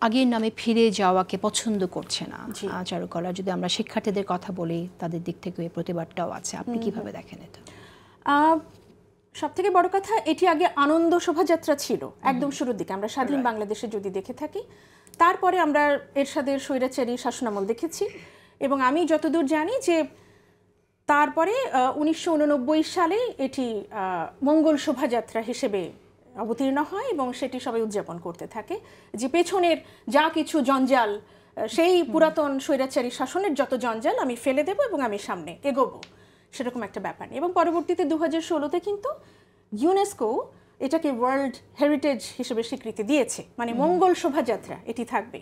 আগের নামে ফিরে যাওয়াকে পছন্দ করছে না চারুকলা। যদি আমরা শিক্ষার্থীদের কথা বলি, তাদের দিক থেকে এই প্রতিবাদটাও আছে। আপনি কিভাবে দেখেন এটা? সব থেকে বড় কথা, এটি আগে আনন্দ শোভাযাত্রা ছিল একদম শুরুর দিকে। আমরা স্বাধীন বাংলাদেশে যদি দেখে থাকি, তারপরে আমরা এরশাদের স্বৈরাচারী শাসনামল দেখেছি। এবং আমি যতদূর জানি যে তারপরে 1989 সালে এটি মঙ্গল শোভাযাত্রা হিসেবে অবতীর্ণ হয় এবং সেটি সবাই উদযাপন করতে থাকে, যে পেছনের যা কিছু জঞ্জাল, সেই পুরাতন স্বৈরাচারী শাসনের যত জঞ্জাল আমি ফেলে দেব এবং আমি সামনে এগোবো, সেরকম একটা ব্যাপার। এবং পরবর্তীতে 2016-তে কিন্তু ইউনেস্কো এটাকে ওয়ার্ল্ড হেরিটেজ হিসেবে স্বীকৃতি দিয়েছে, মানে মঙ্গল শোভাযাত্রা এটি থাকবে।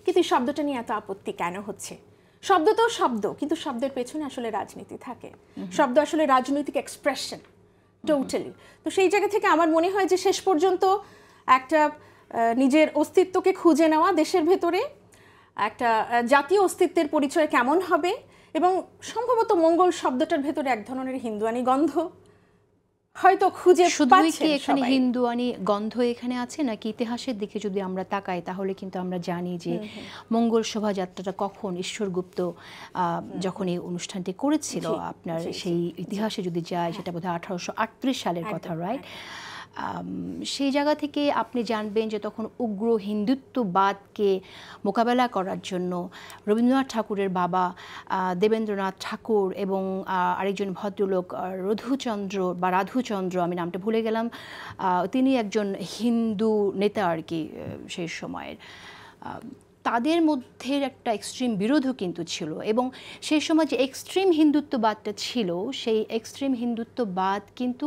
কিন্তু এই শব্দটা নিয়ে এত আপত্তি কেন হচ্ছে? শব্দ তো শব্দ, কিন্তু শব্দের পেছনে আসলে রাজনীতি থাকে। শব্দ আসলে রাজনৈতিক এক্সপ্রেশন টোটালি। তো সেই জায়গা থেকে আমার মনে হয় যে শেষ পর্যন্ত একটা নিজের অস্তিত্বকে খুঁজে নেওয়া, দেশের ভেতরে একটা জাতীয় অস্তিত্বের পরিচয় কেমন হবে, এবং সম্ভবত মঙ্গল শব্দটার ভেতরে এক ধরনের হিন্দুয়ানি গন্ধ হয়তো খুঁজে পাচ্ছে। এখানে হিন্দুয়ানি গন্ধ এখানে আছে নাকি ইতিহাসের দিকে যদি আমরা তাকাই, তাহলে কিন্তু আমরা জানি যে মঙ্গল শোভাযাত্রাটা কখন ঈশ্বরগুপ্ত যখন এই অনুষ্ঠানটি করেছিল, আপনার সেই ইতিহাসে যদি যায়, সেটা বোধহয় 1838 সালের কথা, রাইট? সেই জায়গা থেকে আপনি জানবেন যে তখন উগ্র হিন্দুত্ববাদকে মোকাবেলা করার জন্য রবীন্দ্রনাথ ঠাকুরের বাবা দেবেন্দ্রনাথ ঠাকুর এবং আরেকজন ভদ্রলোক রাধুচন্দ্র, আমি নামটা ভুলে গেলাম, তিনি একজন হিন্দু নেতা আর কি সেই সময়ের। তাদের মধ্যে একটা এক্সট্রিম বিরোধও কিন্তু ছিল, এবং সেই সময় যে এক্সট্রিম হিন্দুত্ববাদটা ছিল, সেই এক্সট্রিম হিন্দুত্ববাদ কিন্তু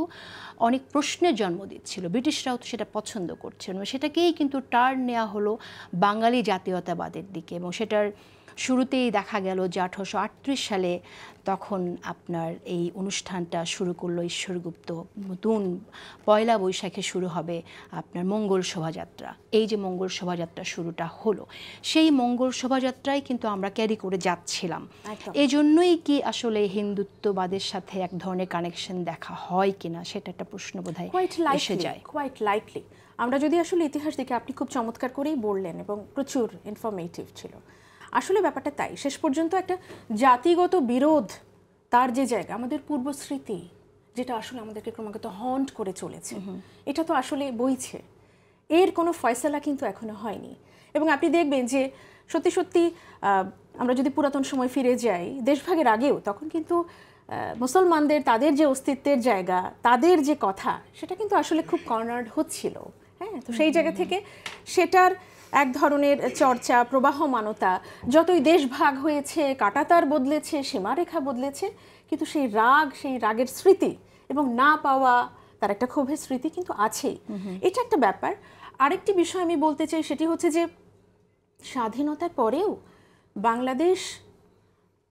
অনেক প্রশ্নের জন্ম দিচ্ছিল। ব্রিটিশরাও তো সেটা পছন্দ করছিল, সেটাকেই কিন্তু টার্ন নেওয়া হলো বাঙালি জাতীয়তাবাদের দিকে। এবং সেটার শুরুতেই দেখা গেল যে 1838 সালে তখন আপনার এই অনুষ্ঠানটা শুরু করলো ঈশ্বরগুপ্ত। নতুন পয়লা বৈশাখে শুরু হবে আপনার মঙ্গল শোভাযাত্রা। এই যে মঙ্গল শোভাযাত্রা শুরুটা হলো, সেই মঙ্গল শোভাযাত্রাই কিন্তু আমরা ক্যারি করে যাচ্ছিলাম। এই জন্যই কি আসলে হিন্দুত্ববাদের সাথে এক ধরনের কানেকশন দেখা হয় কিনা, সেটা একটা প্রশ্ন বোধহয় এসে যায়। কোয়াইট লাইকলি আমরা যদি আসলে ইতিহাস দেখে, আপনি খুব চমৎকার করেই বললেন এবং প্রচুর ইনফরমেটিভ ছিল। আসলে ব্যাপারটা তাই, শেষ পর্যন্ত একটা জাতিগত বিরোধ, তার যে জায়গা, আমাদের পূর্ব স্মৃতি যেটা আসলে আমাদেরকে ক্রমাগত হন্ট করে চলেছে, এটা তো আসলে বইছে, এর কোনো ফয়সালা কিন্তু এখনো হয়নি। এবং আপনি দেখবেন যে সত্যি সত্যি আমরা যদি পুরাতন সময় ফিরে যাই, দেশভাগের আগেও, তখন কিন্তু মুসলমানদের তাদের যে অস্তিত্বের জায়গা, তাদের যে কথা, সেটা কিন্তু আসলে খুব কর্নার্ড হচ্ছিল। হ্যাঁ, তো সেই জায়গা থেকে সেটার এক ধরনের চর্চা, প্রবাহমানতা, যতই দেশ ভাগ হয়েছে, কাঁটাতার বদলেছে, সীমারেখা বদলেছে, কিন্তু সেই রাগের স্মৃতি এবং না পাওয়া তার একটা ক্ষোভের স্মৃতি কিন্তু আছেই। এটা একটা ব্যাপার। আরেকটি বিষয় আমি বলতে চাই, সেটি হচ্ছে যে স্বাধীনতার পরেও বাংলাদেশ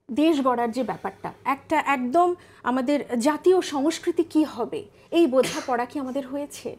দেশ গড়ার যে ব্যাপারটা, একটা একদম আমাদের জাতীয় সংস্কৃতি কি হবে, এই বোঝাপড়া কি আমাদের হয়েছে?